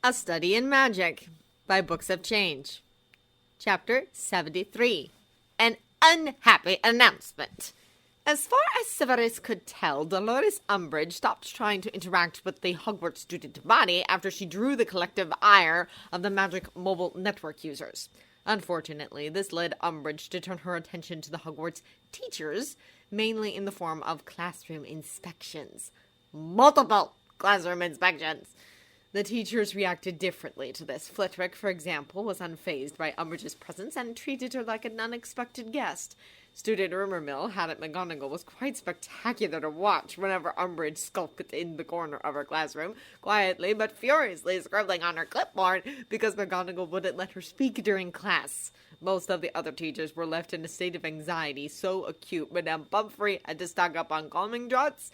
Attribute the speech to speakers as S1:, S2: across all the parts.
S1: A Study in Magic by Books of Change. Chapter 73. An Unhappy Announcement. As far as Severus could tell, Dolores Umbridge stopped trying to interact with the Hogwarts student body after she drew the collective ire of the Magic Mobile Network users. Unfortunately, this led Umbridge to turn her attention to the Hogwarts teachers, mainly in the form of classroom inspections. Multiple classroom inspections! The teachers reacted differently to this. Flitwick, for example, was unfazed by Umbridge's presence and treated her like an unexpected guest. Student rumor mill Hattie McGonagall was quite spectacular to watch whenever Umbridge skulked in the corner of her classroom, quietly but furiously scribbling on her clipboard because McGonagall wouldn't let her speak during class. Most of the other teachers were left in a state of anxiety so acute Madame Pumphrey had to stock up on calming draughts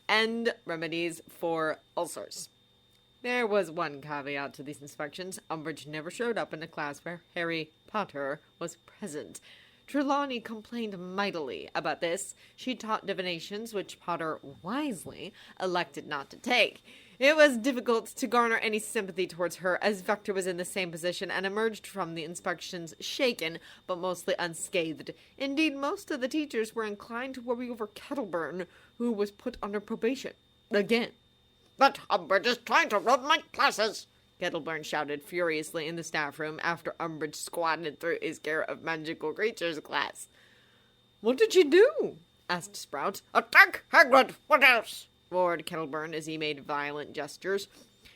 S1: and remedies for ulcers. There was one caveat to these inspections. Umbridge never showed up in a class where Harry Potter was present. Trelawney complained mightily about this. She taught divinations, which Potter wisely elected not to take. It was difficult to garner any sympathy towards her, as Vector was in the same position and emerged from the inspections shaken, but mostly unscathed. Indeed, most of the teachers were inclined to worry over Kettleburn, who was put under probation. Again. "But Umbridge is trying to run my classes!" Kettleburn shouted furiously in the staff room after Umbridge squatted through his Care of Magical Creatures class. "What did you do?" asked Sprout. "Attack Hagrid! What else?" roared Kettleburn as he made violent gestures.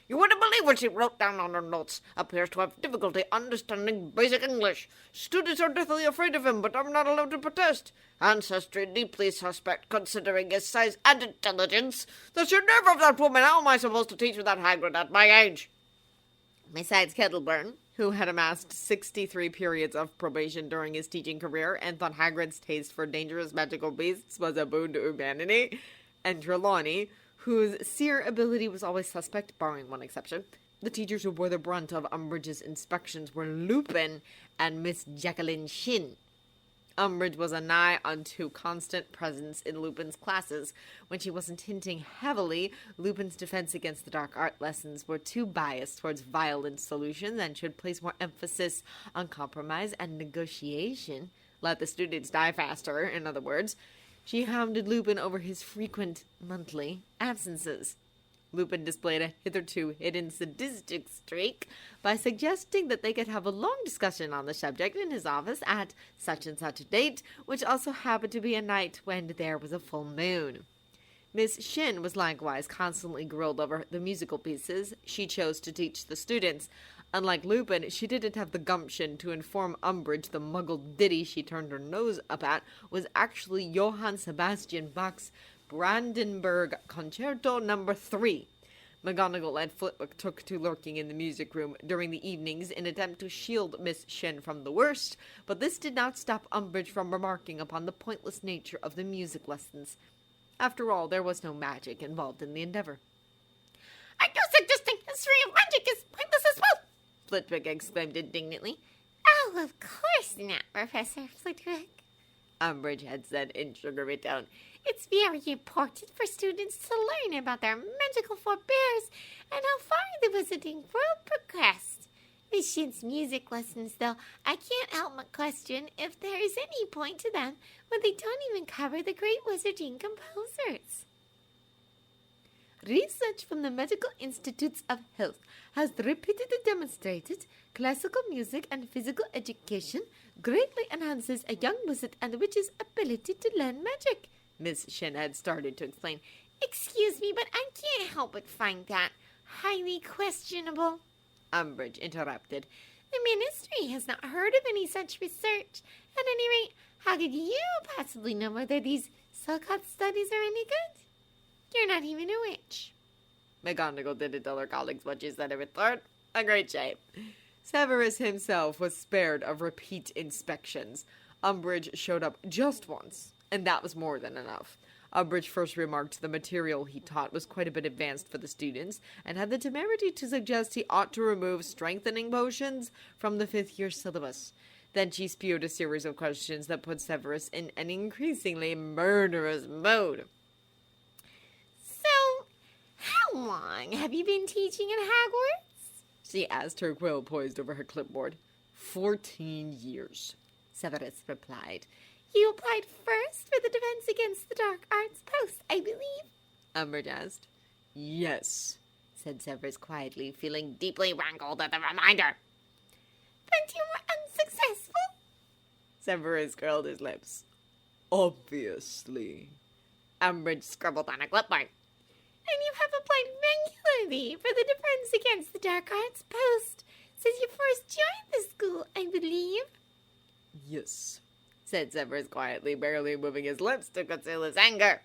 S1: "You wouldn't believe what she wrote down on her notes. Appears to have difficulty understanding basic English. Students are deathly afraid of him, but I'm not allowed to protest. Ancestry deeply suspect, considering his size and intelligence. The sheer nerve of that woman! How am I supposed to teach without Hagrid at my age?" Besides Kettleburn, who had amassed 63 periods of probation during his teaching career and thought Hagrid's taste for dangerous magical beasts was a boon to humanity, and Trelawney, whose seer ability was always suspect, barring one exception. The teachers who bore the brunt of Umbridge's inspections were Lupin and Miss Jacqueline Shin. Umbridge was a nigh unto constant presence in Lupin's classes. When she wasn't hinting heavily, Lupin's defense against the dark art lessons were too biased towards violent solutions and should place more emphasis on compromise and negotiation. Let the students die faster, in other words. She hounded Lupin over his frequent monthly absences. Lupin displayed a hitherto hidden sadistic streak by suggesting that they could have a long discussion on the subject in his office at such and such a date, which also happened to be a night when there was a full moon. Miss Shin was likewise constantly grilled over the musical pieces she chose to teach the students. Unlike Lupin, she didn't have the gumption to inform Umbridge the muggled ditty she turned her nose up at was actually Johann Sebastian Bach's Brandenburg Concerto No. 3. McGonagall and Flitwick took to lurking in the music room during the evenings in an attempt to shield Miss Shin from the worst, but this did not stop Umbridge from remarking upon the pointless nature of the music lessons. After all, there was no magic involved in the endeavor. "Are you suggesting history of magic is pointless as well?" Flitwick exclaimed indignantly.
S2: "Oh, of course not, Professor Flitwick,"
S1: Umbridge had said in sugary tone.
S2: "It's very important for students to learn about their magical forebears and how far the wizarding world progressed. Miss Shin's music lessons, though, I can't help but question if there is any point to them when they don't even cover the great wizarding composers."
S1: Research from the Medical Institutes of Health has repeatedly demonstrated classical music and physical education greatly enhances a young wizard and witch's ability to learn magic, Miss Shin had started to explain.
S2: "Excuse me, but I can't help but find that highly questionable,"
S1: Umbridge interrupted.
S2: "The Ministry has not heard of any such research. At any rate, how could you possibly know whether these so-called studies are any good? You're not even a witch."
S1: McGonagall didn't tell her colleagues what she said every third. A great shame. Severus himself was spared of repeat inspections. Umbridge showed up just once, and that was more than enough. Umbridge first remarked the material he taught was quite a bit advanced for the students, and had the temerity to suggest he ought to remove strengthening potions from the fifth-year syllabus. Then she spewed a series of questions that put Severus in an increasingly murderous mood.
S2: "So, how long have you been teaching at Hogwarts?"
S1: she asked, her quill poised over her clipboard. 14 years, Severus replied.
S2: You applied first for the Defense Against the Dark Arts post, I believe?
S1: Umbridge asked. Yes, said Severus quietly, feeling
S2: Deeply rankled at the reminder. But you were unsuccessful?
S1: Severus curled his lips. Obviously.
S2: Umbridge scribbled on a clipboard. And you have applied regularly for the Defense Against the Dark Arts post since you first joined the school, I believe.
S1: Yes, said Severus quietly, barely moving his lips to conceal his anger.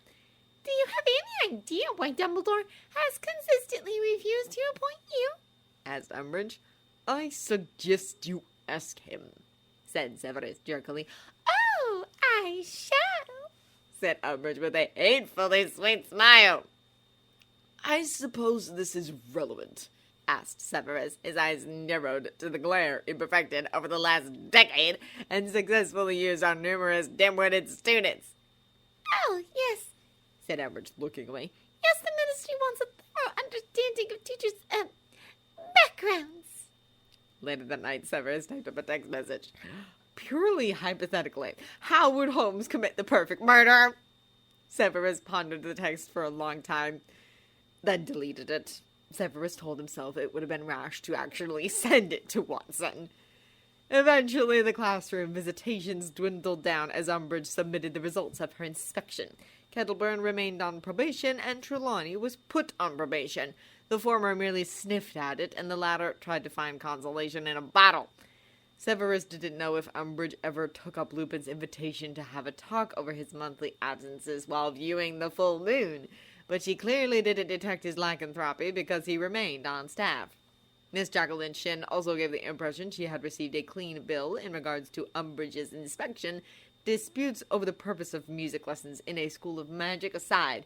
S2: Do you have any idea why Dumbledore has consistently refused to appoint you?
S1: Asked Umbridge. I suggest you ask him, said Severus jerkily.
S2: Oh, I shall,
S1: said Umbridge with a hatefully sweet smile. I suppose this is relevant, asked Severus, his eyes narrowed to the glare he perfected over the last decade and successfully used on numerous dim-witted students.
S2: Oh, yes,
S1: said Umbridge, looking away.
S2: Yes, the ministry wants a thorough understanding of teachers' backgrounds.
S1: Later that night, Severus typed up a text message. Purely hypothetically, how would Holmes commit the perfect murder? Severus pondered the text for a long time, then deleted it. Severus told himself it would have been rash to actually send it to Watson. Eventually, the classroom visitations dwindled down as Umbridge submitted the results of her inspection. Kettleburn remained on probation, and Trelawney was put on probation. The former merely sniffed at it, and the latter tried to find consolation in a bottle. Severus didn't know if Umbridge ever took up Lupin's invitation to have a talk over his monthly absences while viewing the full moon, but she clearly didn't detect his lycanthropy because he remained on staff. Miss Jacqueline Shin also gave the impression she had received a clean bill in regards to Umbridge's inspection, disputes over the purpose of music lessons in a school of magic aside.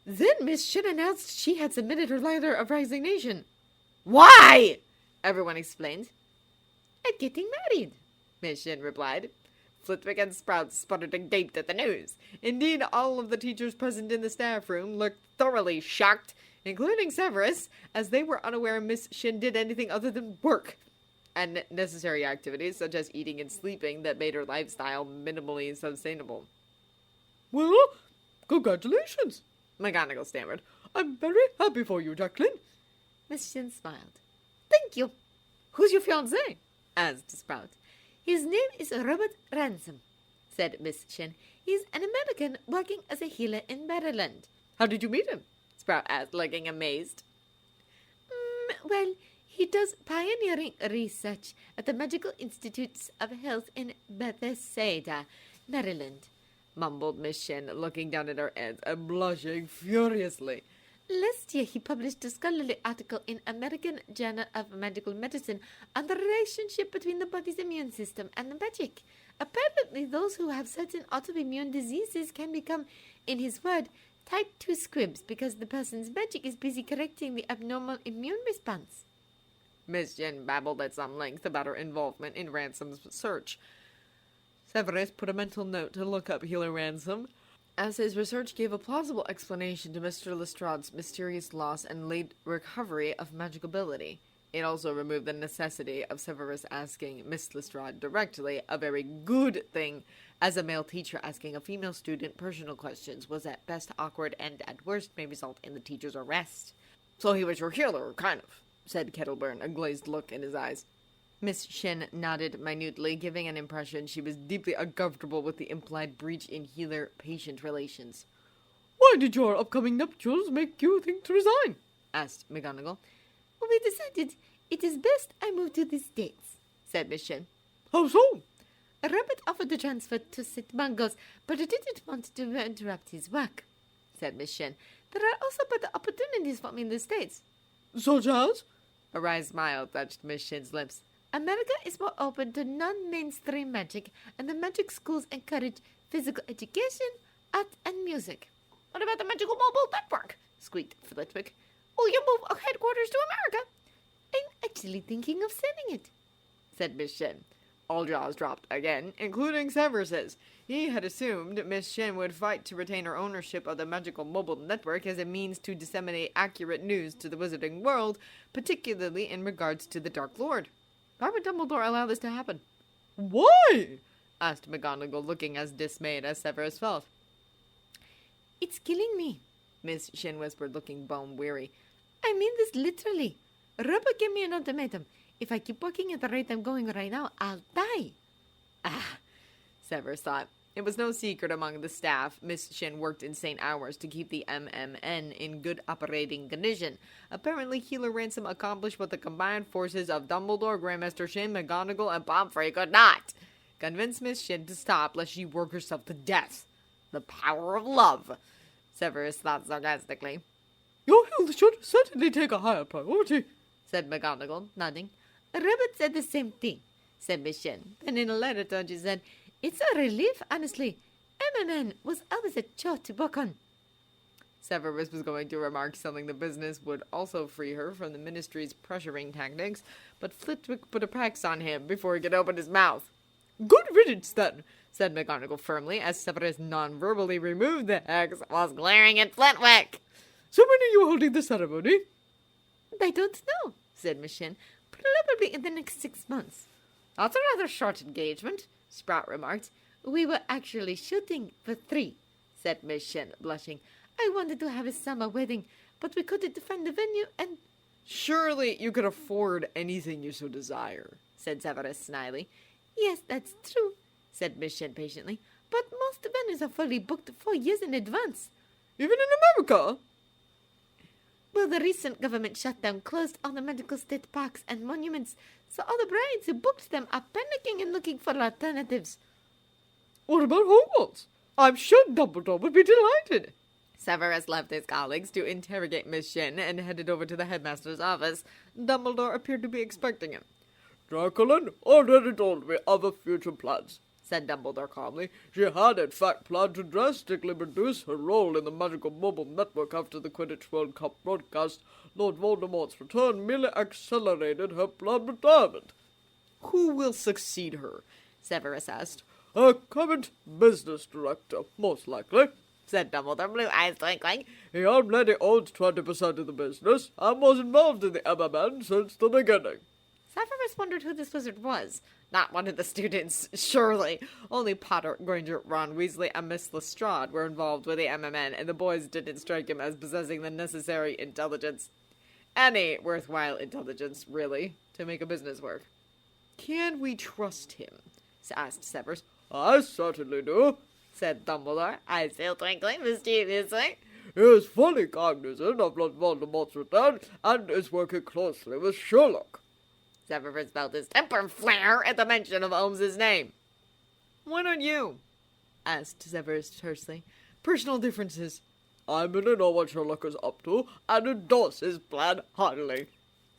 S1: Then Miss Shin announced she had submitted her letter of resignation. Why? Everyone explained. At getting married, Miss Shin replied. Flitwick and Sprout sputtered and gaped at the news. Indeed, all of the teachers present in the staff room looked thoroughly shocked, including Severus, as they were unaware Miss Shin did anything other than work and necessary activities such as eating and sleeping that made her lifestyle minimally sustainable. Well, congratulations, McGonagall stammered. I'm very happy for you, Jacqueline. Miss Shin smiled. Thank you. Who's your fiancé? Asked Sprout. His name is Robert Ransom, said Miss Shin. He's an American working as a healer in Maryland. How did you meet him? Sprout asked, looking amazed. Well, he does pioneering research at the Magical Institutes of Health in Bethesda, Maryland, mumbled Miss Shin, looking down at her aunt and blushing furiously. Last year, he published a scholarly article in American Journal of Medical Medicine on the relationship between the body's immune system and the magic. Apparently, those who have certain autoimmune diseases can become, in his word, type 2 squibs because the person's magic is busy correcting the abnormal immune response. Miss Jen babbled at some length about her involvement in Ransom's search. Severus put a mental note to look up Healer Ransom, as his research gave a plausible explanation to Mr. Lestrade's mysterious loss and late recovery of magic ability. It also removed the necessity of Severus asking Miss Lestrade directly, a very good thing, as a male teacher asking a female student personal questions was at best awkward and at worst may result in the teacher's arrest. So he was your healer, kind of, said Kettleburn, a glazed look in his eyes. Miss Shin nodded minutely, giving an impression she was deeply uncomfortable with the implied breach in healer-patient relations. Why did your upcoming nuptials make you think to resign? Asked McGonagall. We decided it is best I move to the States, said Miss Shin. How so? Robert offered to transfer to St. Mungo's, but I didn't want to interrupt his work, said Miss Shin. There are also better opportunities for me in the States. Such as? A wry smile touched Miss Shin's lips. America is more open to non-mainstream magic, and the magic schools encourage physical education, art, and music. What about the Magical Mobile Network? Squeaked Flitwick. Will you move our headquarters to America? I'm actually thinking of selling it, said Miss Shin. All jaws dropped again, including Severus's. He had assumed Miss Shin would fight to retain her ownership of the magical mobile network as a means to disseminate accurate news to the wizarding world, particularly in regards to the Dark Lord. Why would Dumbledore allow this to happen? "Why?" asked McGonagall, looking as dismayed as Severus felt.
S2: It's killing me,
S1: Miss Shin whispered, looking bone-weary.
S2: I mean this literally. Rubber gave me an ultimatum. If I keep working at the rate I'm going right now, I'll die.
S1: Ah, Severus thought. It was no secret among the staff. Miss Shin worked insane hours to keep the MMN in good operating condition. Apparently, Healer Ransom accomplished what the combined forces of Dumbledore, Grandmaster Shin, McGonagall, and Pomfrey could not. Convince Miss Shin to stop, lest she work herself to death. The power of love, Severus thought sarcastically. "Your health should certainly take a higher priority," said McGonagall, nodding.
S2: Rabbit said the same thing, said Miss Shin. Then in a later tone she said, it's a relief, honestly. MMN was always a chore to work on.
S1: Severus was going to remark selling the business would also free her from the ministry's pressuring tactics, but Flitwick put a pax on him before he could open his mouth. "Good riddance, then," said McGonagall firmly, as Severus non-verbally removed the hex while glaring at Flitwick. "So when are you holding the ceremony?"
S2: I don't know, said Miss Shin. Probably in the next 6 months.
S1: That's a rather short engagement, Sprout remarked.
S2: We were actually shooting for 3, said Miss Shin, blushing. I wanted to have a summer wedding, but we couldn't find a venue and...
S1: Surely you could afford anything you so desire, said Severus slyly.
S2: Yes, that's true, said Miss Shin patiently. But most venues are fully booked 4 years in advance.
S1: Even in America?
S2: Well, the recent government shutdown closed all the medical state parks and monuments, so all the brides who booked them are panicking and looking for alternatives.
S1: What about Hogwarts? I'm sure Dumbledore would be delighted. Severus left his colleagues to interrogate Miss Shin and headed over to the headmaster's office. Dumbledore appeared to be expecting him. "Jacqueline already told me of her future plans," said Dumbledore calmly. "She had, in fact, planned to drastically reduce her role in the magical mobile network after the Quidditch World Cup broadcast. Lord Voldemort's return merely accelerated her planned retirement." "Who will succeed her?" Severus asked. "Her current business director, most likely," said Dumbledore, blue eyes twinkling. "He already owns 20% of the business and was involved in the MMN since the beginning." Severus wondered who this wizard was. Not one of the students, surely. Only Potter, Granger, Ron Weasley, and Miss Lestrade were involved with the MMN, and the boys didn't strike him as possessing the necessary intelligence. Any worthwhile intelligence, really, to make a business work. "Can we trust him?" asked Severus. "I certainly do," said Dumbledore, eyes still twinkling mischievously. "He is fully cognizant of Lord Voldemort's return, and is working closely with Sherlock." Severus felt his temper flare at the mention of Holmes's name. "Why not you?" asked Severus tersely. "Personal differences." "I merely know what Sherlock is up to, and endorse his plan heartily,"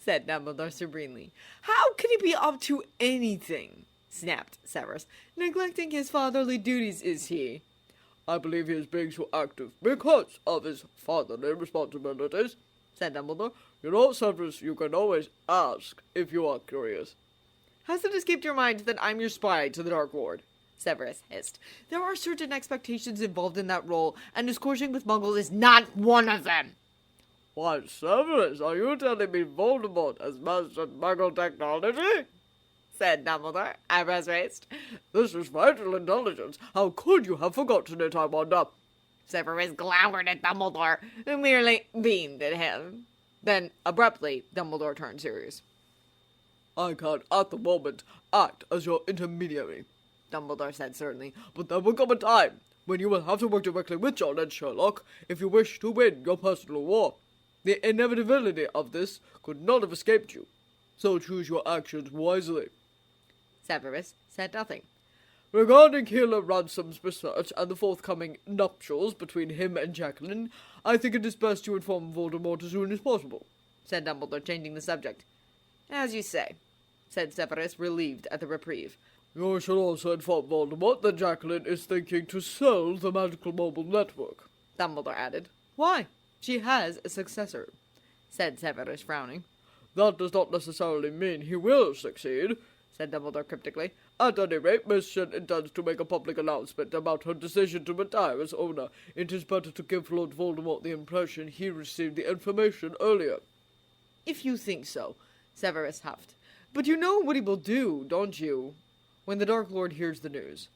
S1: said Dumbledore serenely. "How can he be up to anything?" snapped Severus. "Neglecting his fatherly duties, is he?" "I believe he is being so active because of his fatherly responsibilities," said Dumbledore. "You know, Severus, you can always ask if you are curious." "Has it escaped your mind that I'm your spy to the Dark Lord?" Severus hissed. "There are certain expectations involved in that role, and discoursing with Muggles is not one of them." "Why, Severus, are you telling me Voldemort has mastered Muggle technology?" said Dumbledore, eyebrows raised. "This is vital intelligence. How could you have forgotten it, I wonder?" Severus glowered at Dumbledore, who merely beamed at him. Then, abruptly, Dumbledore turned serious. "I can't, at the moment, act as your intermediary," Dumbledore said certainly, "but there will come a time when you will have to work directly with John and Sherlock if you wish to win your personal war. The inevitability of this could not have escaped you, so choose your actions wisely." Severus said nothing. "Regarding Healer Ransom's research and the forthcoming nuptials between him and Jacqueline, I think it is best you inform Voldemort as soon as possible," said Dumbledore, changing the subject. "As you say," said Severus, relieved at the reprieve. "You should also inform Voldemort that Jacqueline is thinking to sell the magical mobile network," Dumbledore added. "Why? She has a successor," said Severus, frowning. "That does not necessarily mean he will succeed,"
S3: said Dumbledore cryptically. "At any rate, Miss Shin intends to make a public announcement about her decision to retire as owner. It is better to give Lord Voldemort the impression he received the information earlier."
S1: "If you think so," Severus huffed. "But you know what he will do, don't you, when the Dark Lord hears the news?"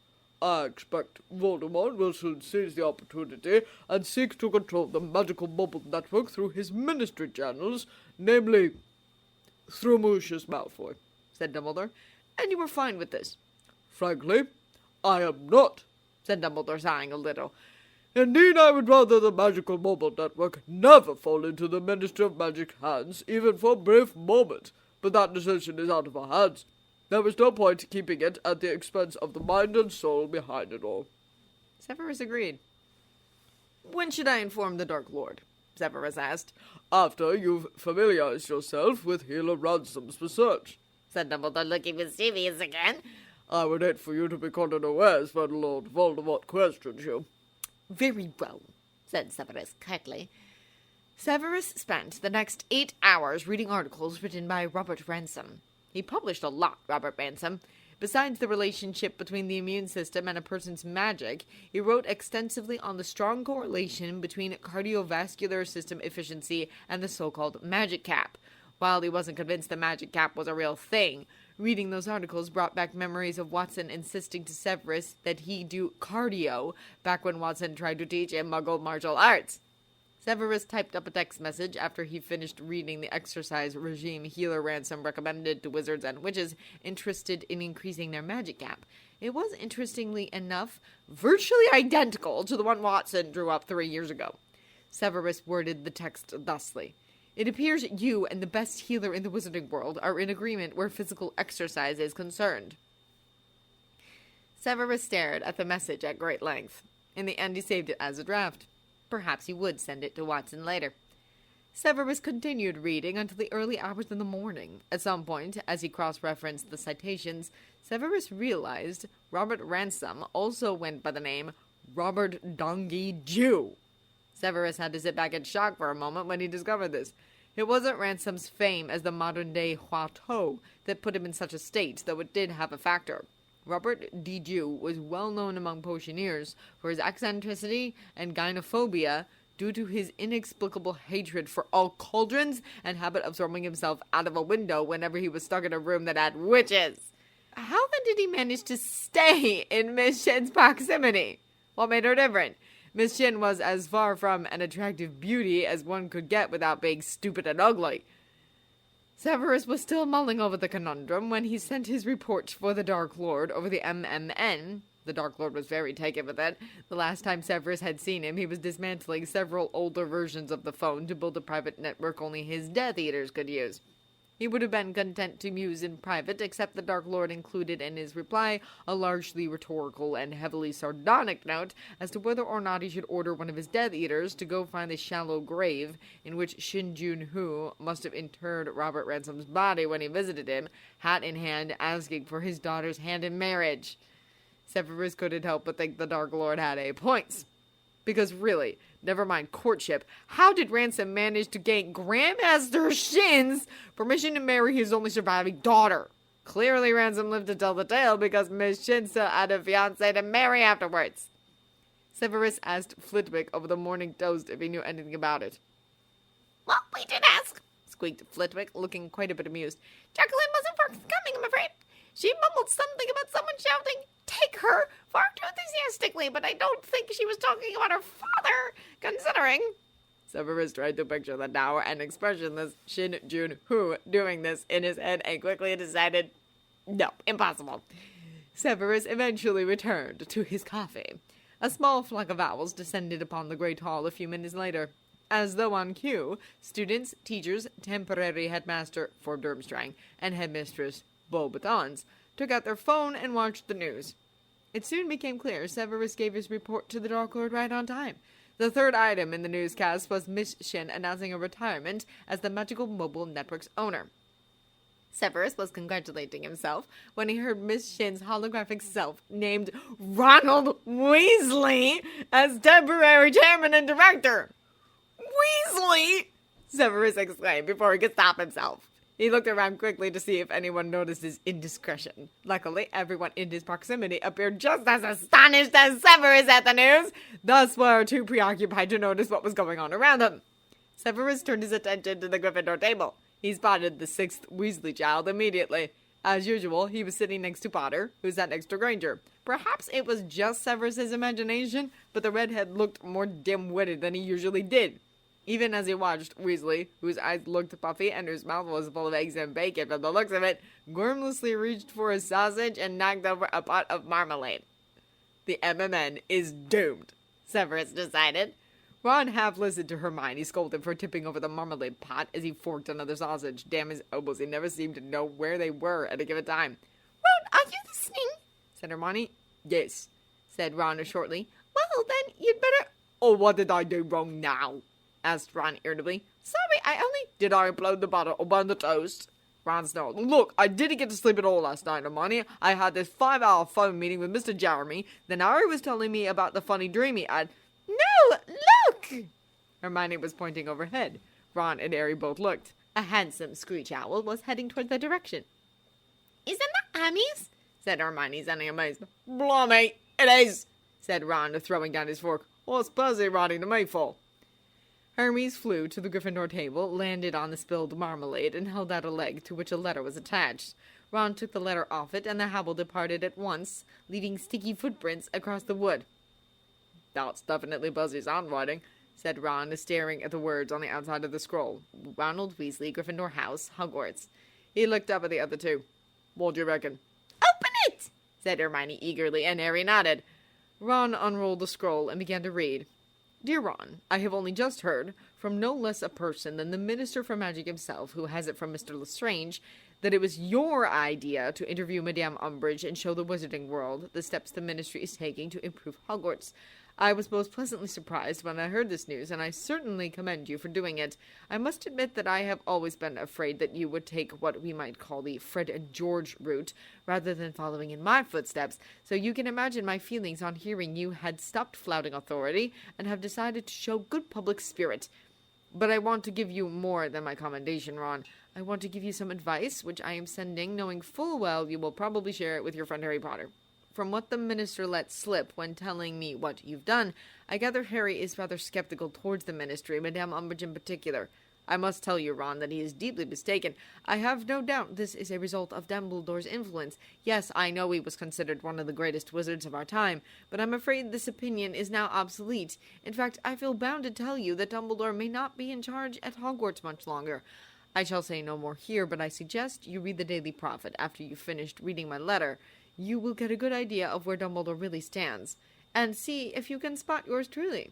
S3: "I expect Voldemort will soon seize the opportunity and seek to control the magical bubble network through his ministry channels, namely, through Lucius Malfoy,"
S1: said Dumbledore. "And you were fine with this?"
S3: "Frankly, I am not,"
S1: said Dumbledore, sighing a little.
S3: "Indeed, I would rather the magical mobile network never fall into the Ministry of Magic hands, even for a brief moment. But that decision is out of our hands. There is no point keeping it at the expense of the mind and soul behind it all."
S1: Severus agreed. "When should I inform the Dark Lord?" Severus asked.
S3: "After you've familiarized yourself with Healer Ransom's research,"
S2: said Dumbledore, looking mischievous again.
S3: "I would hate for you to be caught unawares when Lord Voldemort questions you."
S1: "Very well,"
S2: said Severus curtly.
S1: Severus spent the next 8 hours reading articles written by Robert Ransom. He published a lot, Robert Ransom. Besides the relationship between the immune system and a person's magic, he wrote extensively on the strong correlation between cardiovascular system efficiency and the so-called magic cap. While he wasn't convinced the magic cap was a real thing, reading those articles brought back memories of Watson insisting to Severus that he do cardio back when Watson tried to teach him Muggle martial arts. Severus typed up a text message after he finished reading the exercise regime Healer Ransom recommended to wizards and witches interested in increasing their magic cap. It was, interestingly enough, virtually identical to the one Watson drew up 3 years ago. Severus worded the text thusly: "It appears you and the best healer in the wizarding world are in agreement where physical exercise is concerned." Severus stared at the message at great length. In the end, he saved it as a draft. Perhaps he would send it to Watson later. Severus continued reading until the early hours of the morning. At some point, as he cross-referenced the citations, Severus realized Robert Ransom also went by the name Robert Dongi Jew. Severus had to sit back in shock for a moment when he discovered this. It wasn't Ransom's fame as the modern-day Huatou that put him in such a state, though it did have a factor. Robert D. Jew was well known among potioneers for his eccentricity and gynophobia due to his inexplicable hatred for all cauldrons and habit of throwing himself out of a window whenever he was stuck in a room that had witches. How then did he manage to stay in Miss Shin's proximity? What made her different? Miss Shin was as far from an attractive beauty as one could get without being stupid and ugly. Severus was still mulling over the conundrum when he sent his report for the Dark Lord over the MMN. The Dark Lord was very taken with it. The last time Severus had seen him, he was dismantling several older versions of the phone to build a private network only his Death Eaters could use. He would have been content to muse in private, except the Dark Lord included in his reply a largely rhetorical and heavily sardonic note as to whether or not he should order one of his Death Eaters to go find the shallow grave in which Shin Jun-Hoo must have interred Robert Ransom's body when he visited him, hat in hand, asking for his daughter's hand in marriage. Severus couldn't help but think the Dark Lord had a point. Because really, never mind courtship, how did Ransom manage to gain Grandmaster Shin's permission to marry his only surviving daughter? Clearly Ransom lived to tell the tale because Miss Shin still had a fiancé to marry afterwards. Severus asked Flitwick over the morning toast if he knew anything about it.
S2: "Well, we did ask,"
S1: squeaked Flitwick, looking quite a bit amused.
S2: "Jacqueline wasn't forthcoming, I'm afraid. She mumbled something about someone shouting, 'Take her!' far too enthusiastically, but I don't think she was talking about her father, considering."
S1: Severus tried to picture the dour and expressionless Shin Jun-Hoo doing this in his head and quickly decided, no, impossible. Severus eventually returned to his coffee. A small flock of owls descended upon the great hall a few minutes later. As though on cue, students, teachers, temporary headmaster for Durmstrang, and headmistress Beauxbatons took out their phone and watched the news. It soon became clear Severus gave his report to the Dark Lord right on time. The third item in the newscast was Miss Shin announcing a retirement as the Magical Mobile Network's owner. Severus was congratulating himself when he heard Miss Shin's holographic self named Ronald Weasley as temporary chairman and director. "Weasley!" Severus exclaimed before he could stop himself. He looked around quickly to see if anyone noticed his indiscretion. Luckily, everyone in his proximity appeared just as astonished as Severus at the news, thus were too preoccupied to notice what was going on around them. Severus turned his attention to the Gryffindor table. He spotted the sixth Weasley child immediately. As usual, he was sitting next to Potter, who sat next to Granger. Perhaps it was just Severus's imagination, but the redhead looked more dim-witted than he usually did. Even as he watched, Weasley, whose eyes looked puffy and whose mouth was full of eggs and bacon from the looks of it, gormlessly reached for a sausage and knocked over a pot of marmalade. The MMN is doomed, Severus decided. Ron half listened to Hermione scold him for tipping over the marmalade pot as he forked another sausage. Damn his elbows, he never seemed to know where they were at a given time.
S2: Ron, are you listening?
S1: Said Hermione. Yes, said Ron shortly.
S2: Well, then you'd better...
S3: Oh, what did I do wrong now?
S1: Asked Ron irritably.
S2: Sorry, I only...
S3: Did I implode the butter or burn the toast? Ron snarled. Look, I didn't get to sleep at all last night, Hermione. I had this 5-hour phone meeting with Mr. Jeremy. Then Harry was telling me about the funny dream he had.
S2: No, look!
S1: Hermione was pointing overhead. Ron and Harry both looked. A handsome screech owl was heading toward the direction.
S2: Isn't that Hermes?
S1: Said Hermione, sounding amazed.
S3: Blimey, it is,
S1: said Ron, throwing down his fork.
S3: What's Percy writing to me for?
S1: Hermes flew to the Gryffindor table, landed on the spilled marmalade, and held out a leg to which a letter was attached. Ron took the letter off it, and the Habble departed at once, leaving sticky footprints across the wood.
S3: That's definitely Percy's handwriting,
S1: said Ron, staring at the words on the outside of the scroll. Ronald Weasley, Gryffindor House, Hogwarts. He looked up at the other two.
S3: What do you reckon?
S2: Open it!
S1: Said Hermione eagerly, and Harry nodded. Ron unrolled the scroll and began to read. Dear Ron, I have only just heard, from no less a person than the Minister for Magic himself, who has it from Mr. Lestrange, that it was your idea to interview Madame Umbridge and show the wizarding world the steps the Ministry is taking to improve Hogwarts. I was most pleasantly surprised when I heard this news, and I certainly commend you for doing it. I must admit that I have always been afraid that you would take what we might call the Fred and George route, rather than following in my footsteps, so you can imagine my feelings on hearing you had stopped flouting authority and have decided to show good public spirit. But I want to give you more than my commendation, Ron. I want to give you some advice, which I am sending, knowing full well you will probably share it with your friend Harry Potter. From what the Minister let slip when telling me what you've done, I gather Harry is rather skeptical towards the Ministry, Madame Umbridge in particular. I must tell you, Ron, that he is deeply mistaken. I have no doubt this is a result of Dumbledore's influence. Yes, I know he was considered one of the greatest wizards of our time, but I'm afraid this opinion is now obsolete. In fact, I feel bound to tell you that Dumbledore may not be in charge at Hogwarts much longer. I shall say no more here, but I suggest you read the Daily Prophet after you've finished reading my letter. You will get a good idea of where Dumbledore really stands, and see if you can spot yours truly.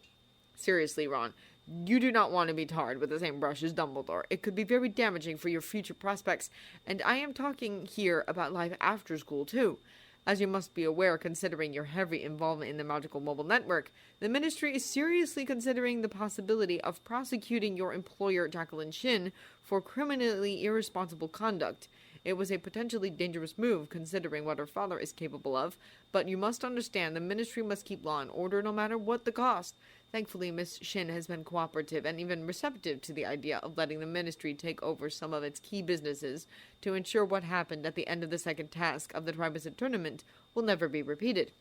S1: Seriously, Ron, you do not want to be tarred with the same brush as Dumbledore. It could be very damaging for your future prospects, and I am talking here about life after school, too. As you must be aware, considering your heavy involvement in the Magical Mobile Network, the Ministry is seriously considering the possibility of prosecuting your employer, Jacqueline Shin, for criminally irresponsible conduct. It was a potentially dangerous move, considering what her father is capable of, but you must understand the Ministry must keep law and order no matter what the cost. Thankfully, Miss Shin has been cooperative and even receptive to the idea of letting the Ministry take over some of its key businesses to ensure what happened at the end of the second task of the Triwizard Tournament will never be repeated.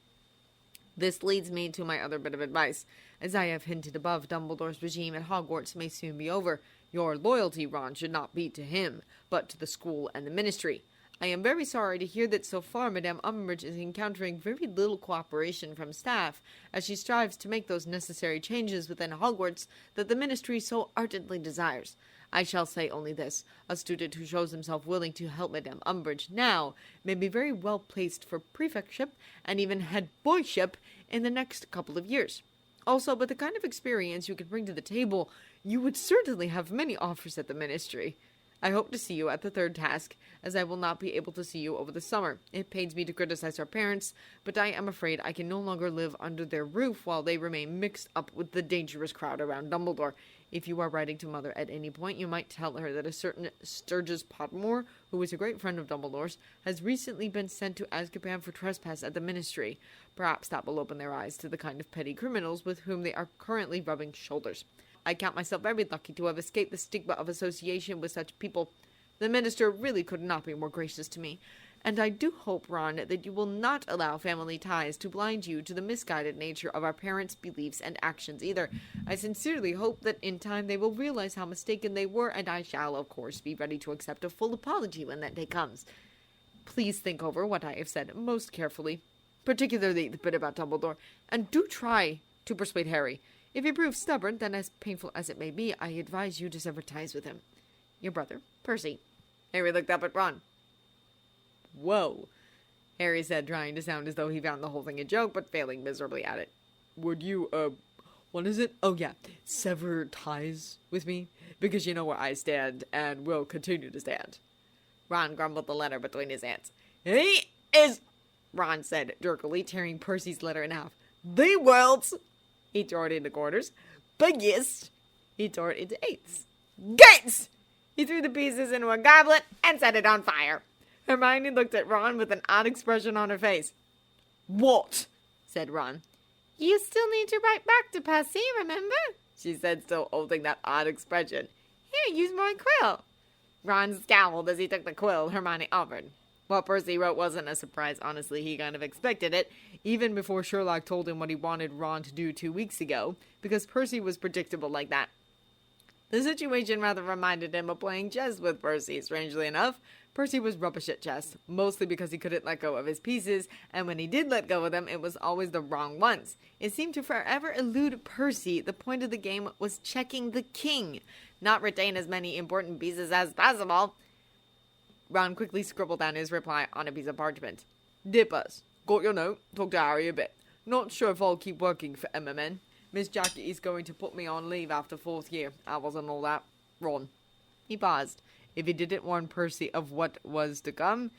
S1: This leads me to my other bit of advice. As I have hinted above, Dumbledore's regime at Hogwarts may soon be over. Your loyalty, Ron, should not be to him, but to the school and the Ministry. I am very sorry to hear that so far Madame Umbridge is encountering very little cooperation from staff, as she strives to make those necessary changes within Hogwarts that the Ministry so ardently desires. I shall say only this. A student who shows himself willing to help Madame Umbridge now may be very well placed for prefectship and even head boyship in the next couple of years. Also, with the kind of experience you can bring to the table, you would certainly have many offers at the Ministry. I hope to see you at the third task, as I will not be able to see you over the summer. It pains me to criticize our parents, but I am afraid I can no longer live under their roof while they remain mixed up with the dangerous crowd around Dumbledore. If you are writing to Mother at any point, you might tell her that a certain Sturgis Potmore, who is a great friend of Dumbledore's, has recently been sent to Azkaban for trespass at the Ministry. Perhaps that will open their eyes to the kind of petty criminals with whom they are currently rubbing shoulders. I count myself very lucky to have escaped the stigma of association with such people. The minister really could not be more gracious to me. And I do hope, Ron, that you will not allow family ties to blind you to the misguided nature of our parents' beliefs and actions either. I sincerely hope that in time they will realize how mistaken they were, and I shall, of course, be ready to accept a full apology when that day comes. Please think over what I have said most carefully, particularly the bit about Dumbledore, and do try to persuade Harry. If he proves stubborn, then as painful as it may be, I advise you to sever ties with him. Your brother, Percy. Harry looked up at Ron. Whoa, Harry said, trying to sound as though he found the whole thing a joke, but failing miserably at it. Would you, what is it? Oh, yeah, sever ties with me? Because you know where I stand, and will continue to stand. Ron grumbled the letter between his hands. He is, Ron said jerkily, tearing Percy's letter in half. The world's, he tore it into quarters, biggest, he tore it into eighths. Gates! He threw the pieces into a goblet and set it on fire. Hermione looked at Ron with an odd expression on her face. What? Said Ron.
S2: You still need to write back to Percy, remember?
S1: She said, still holding that odd expression.
S2: Here, use my quill.
S1: Ron scowled as he took the quill Hermione offered. What Percy wrote wasn't a surprise, honestly. He kind of expected it, even before Sherlock told him what he wanted Ron to do 2 weeks ago, because Percy was predictable like that. The situation rather reminded him of playing chess with Percy, strangely enough. Percy was rubbish at chess, mostly because he couldn't let go of his pieces, and when he did let go of them, it was always the wrong ones. It seemed to forever elude Percy. The point of the game was checking the king, not retain as many important pieces as possible. Ron quickly scribbled down his reply on a piece of parchment. Dear Buzz, got your note, talked to Harry a bit. Not sure if I'll keep working for MMN. Miss Jackie is going to put me on leave after 4th year. I wasn't all that. Ron. He paused. If he didn't warn Percy of what was to come,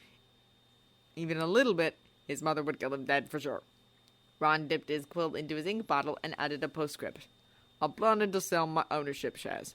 S1: even a little bit, his mother would kill him dead for sure. Ron dipped his quill into his ink bottle and added a postscript. I'm planning to sell my ownership shares.